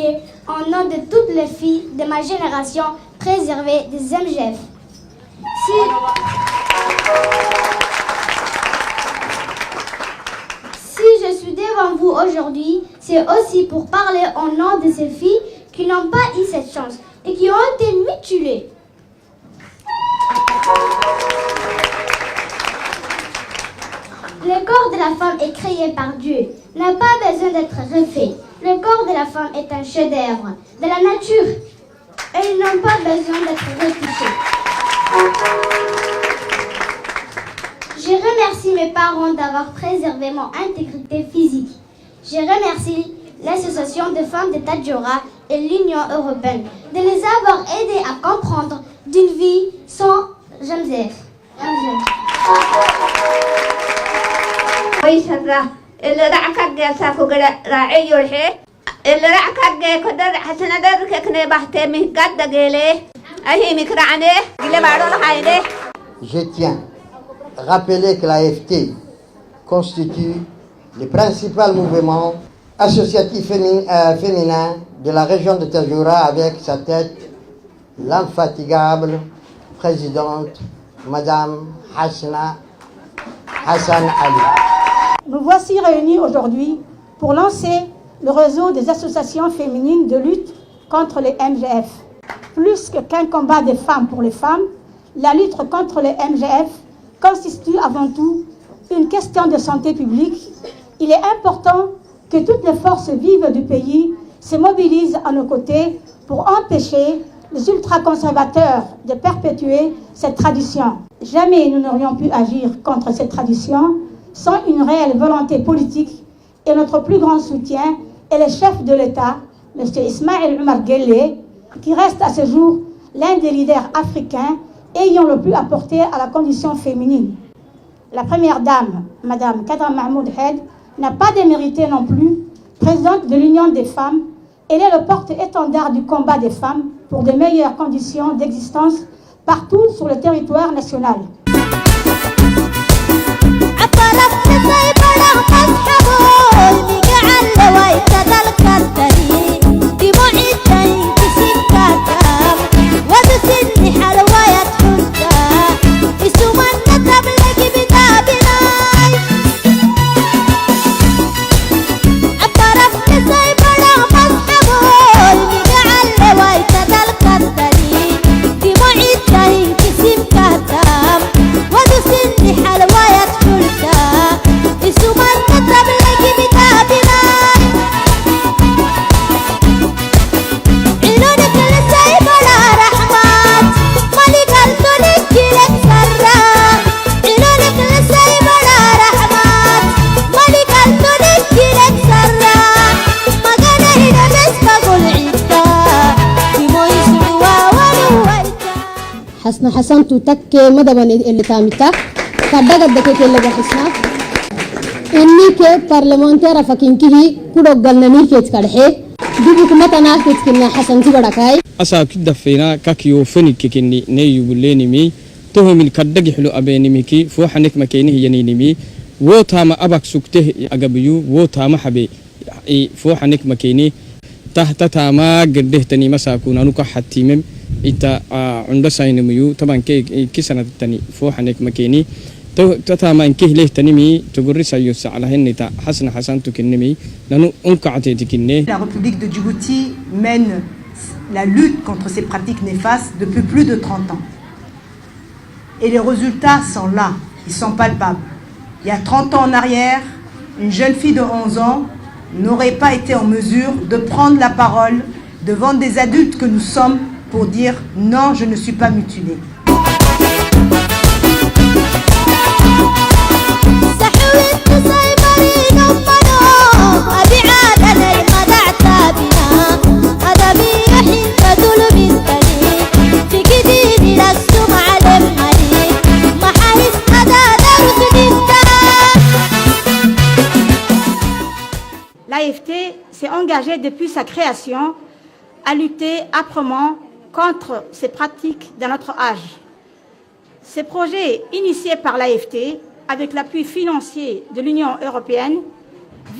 plaidoyer en nom de toutes les filles de ma génération préservées des MGF. Si je suis devant vous aujourd'hui, c'est aussi pour parler au nom de ces filles qui n'ont pas eu cette chance et qui ont été mutilées. Le corps de la femme est créé par Dieu, n'a pas besoin d'être refait. Le corps de la femme est un chef-d'œuvre de la nature et ils n'ont pas besoin d'être retouchés. Je remercie mes parents d'avoir préservé mon intégrité physique. Je remercie l'Association de femmes de Tadjoura et l'Union européenne de les avoir aidés à comprendre d'une vie sans MGF. اللي رعكك جالسة فوق راعي يرحي اللي رعكك جا كدر حسنا درك كنا بحتمي قد جيله أهي مكرعنه جل بعرض حيله. Je tiens à rappeler que l'AFT constitue le principal mouvement associatif féminin de la région de Tadjoura avec sa tête, l'infatigable présidente, Madame Hassan Ali. Nous voici réunis aujourd'hui pour lancer le réseau des associations féminines de lutte contre les MGF. Plus qu'un combat des femmes pour les femmes, la lutte contre les MGF constitue avant tout une question de santé publique. Il est important que toutes les forces vives du pays se mobilisent à nos côtés pour empêcher les ultra-conservateurs de perpétuer cette tradition. Jamais nous n'aurions pu agir contre cette tradition sans une réelle volonté politique, et notre plus grand soutien est le chef de l'État, M. Ismaël Omar Guelleh, qui reste à ce jour l'un des leaders africains ayant le plus apporté à la condition féminine. La première dame, Mme Kadra Mahmoud Hed, n'a pas démérité non plus, présidente de l'Union des femmes. Elle est le porte-étendard du combat des femmes pour de meilleures conditions d'existence partout sur le territoire national. حسنا حسنتو تك مدبن اللي تامتا كدغ دكك اللي بحسنا اني ك برلمانتير فكينكي كودغلنني كيت كدخه دبك متنا كيت كنا حسنتي بدكاي اسا كدفينا كاكيو فنيك كني نيو بلينمي توهم الكدغ حلو ابينميكي فوحنك مكينه ينينمي وتاما ابك سكته اغبيو وتاما حبي فوحنك مكيني تحت تاما قدهتني مساكون انو كحتيمم إتا عند ساينميو طبعا كي سنة تاني فوحنك مكيني تتاما إنكيه ليه تنمي تقري سايوس على هنتا حسن تكنمي لأنه أنقعتي تكني. La République de Djibouti mène la lutte contre ces pratiques néfastes depuis plus de 30 ans. Et les résultats sont là, ils sont palpables. Il y a 30 ans en arrière, une jeune fille de 11 ans n'aurait pas été en mesure de prendre la parole devant des adultes que nous sommes pour dire non, je ne suis pas mutilée. L'AFT s'est engagée depuis sa création à lutter âprement contre ces pratiques dans notre âge. Ces projets initiés par l'AFT, avec l'appui financier de l'Union européenne,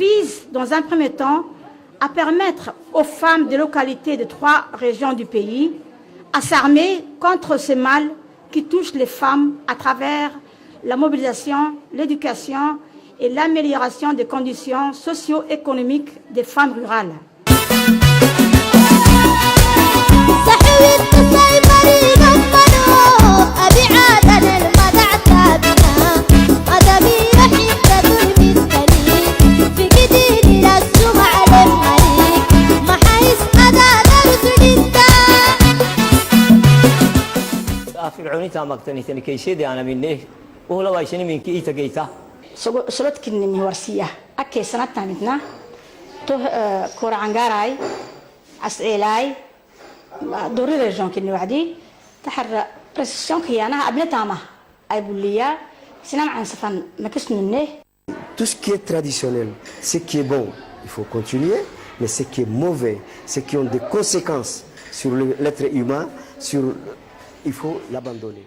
visent dans un premier temps à permettre aux femmes des localités de 3 régions du pays à s'armer contre ces mâles qui touchent les femmes à travers la mobilisation, l'éducation et l'amélioration des conditions socio-économiques des femmes rurales. فرعونيتا مقتني تنكيشيدي أنا منه ولا وايشني من كي تجيتا سلطة كني ورسية أكيد سنة تامتنا تو كورا عنجاراي أسئلاي دوري رجون كني وعدي تحر برسيون كيانا قبل تامة أي بولية سنام عن سفن مكسننه. Tout ce qui est traditionnel, ce qui est bon, il faut continuer, mais ce qui est mauvais, ce qui ont des conséquences sur l'être humain, il faut l'abandonner.